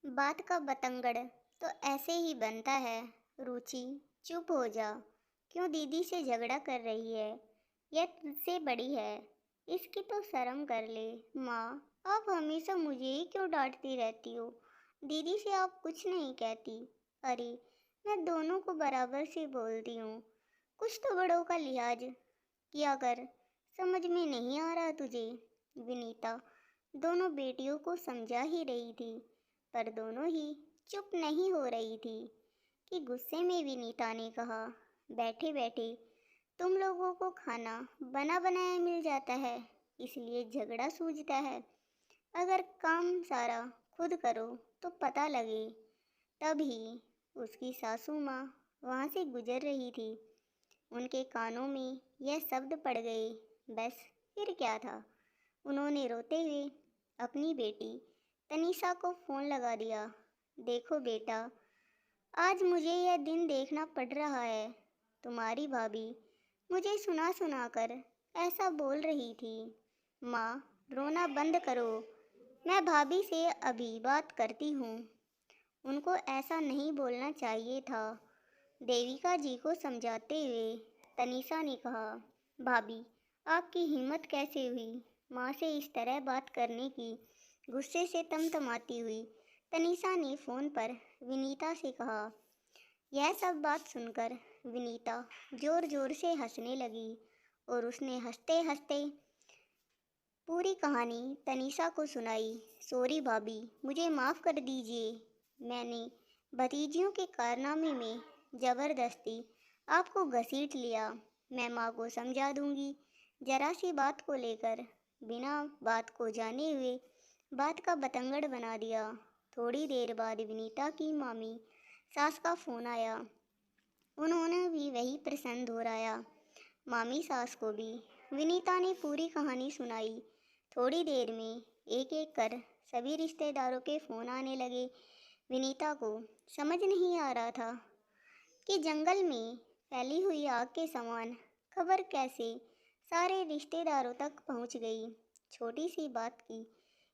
बात का बतंगड़ तो ऐसे ही बनता है। रुचि, चुप हो जा। क्यों दीदी से झगड़ा कर रही है? यह तुझसे बड़ी है। इसकी तो शर्म कर ले। माँ, आप हमेशा मुझे ही क्यों डांटती रहती हो? दीदी से आप कुछ नहीं कहती। अरे, मैं दोनों को बराबर से बोलती हूँ। कुछ तो बड़ों का लिहाज किया कर। समझ में नहीं आ रहा तुझे? विनीता दोनों बेटियों को समझा ही रही थी, पर दोनों ही चुप नहीं हो रही थी कि गुस्से में विनीता ने कहा, बैठे बैठे तुम लोगों को खाना बना बनाया मिल जाता है, इसलिए झगड़ा सूझता है। अगर काम सारा खुद करो तो पता लगे। तभी उसकी सासू माँ वहाँ से गुजर रही थी। उनके कानों में यह शब्द पड़ गए। बस फिर क्या था? उन्होंने रोते हुए अपनी बेटी तनीषा को फ़ोन लगा दिया। देखो बेटा, आज मुझे यह दिन देखना पड़ रहा है। तुम्हारी भाभी मुझे सुना सुना कर ऐसा बोल रही थी। माँ, रोना बंद करो। मैं भाभी से अभी बात करती हूँ। उनको ऐसा नहीं बोलना चाहिए था। देविका जी को समझाते हुए तनीषा ने कहा, भाभी, आपकी हिम्मत कैसे हुई माँ से इस तरह बात करने की? गुस्से से तमतमाती हुई तनीषा ने फ़ोन पर विनीता से कहा। यह सब बात सुनकर विनीता ज़ोर ज़ोर से हंसने लगी और उसने हंसते हंसते पूरी कहानी तनीषा को सुनाई। सॉरी भाभी, मुझे माफ़ कर दीजिए। मैंने भतीजियों के कारनामे में ज़बरदस्ती आपको घसीट लिया। मैं माँ को समझा दूंगी। जरा सी बात को लेकर बिना बात को जाने हुए बात का बतंगड़ बना दिया। थोड़ी देर बाद विनीता की मामी सास का फ़ोन आया। उन्होंने भी वही प्रश्न दोहराया। मामी सास को भी विनीता ने पूरी कहानी सुनाई। थोड़ी देर में एक एक कर सभी रिश्तेदारों के फ़ोन आने लगे। विनीता को समझ नहीं आ रहा था कि जंगल में फैली हुई आग के समान खबर कैसे सारे रिश्तेदारों तक पहुंच गई। छोटी सी बात की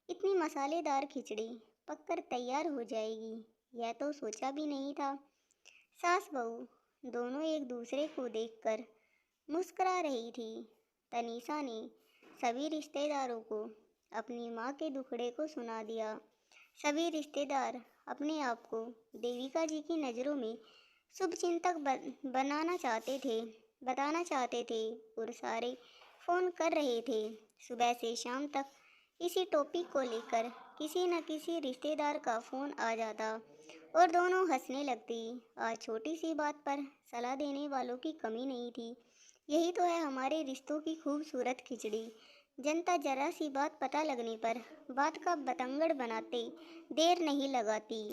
इतनी मसालेदार खिचड़ी पककर तैयार हो जाएगी, यह तो सोचा भी नहीं था। सास बहू दोनों एक दूसरे को देखकर मुस्करा रही थी। तनीषा ने सभी रिश्तेदारों को अपनी माँ के दुखड़े को सुना दिया। सभी रिश्तेदार अपने आप को देविका जी की नज़रों में शुभचिंतक बताना चाहते थे और सारे फ़ोन कर रहे थे। सुबह से शाम तक इसी टॉपिक को लेकर किसी न किसी रिश्तेदार का फ़ोन आ जाता और दोनों हंसने लगती। आज छोटी सी बात पर सलाह देने वालों की कमी नहीं थी। यही तो है हमारे रिश्तों की खूबसूरत खिचड़ी। जनता जरा सी बात पता लगने पर बात का बतंगड़ बनाते देर नहीं लगाती।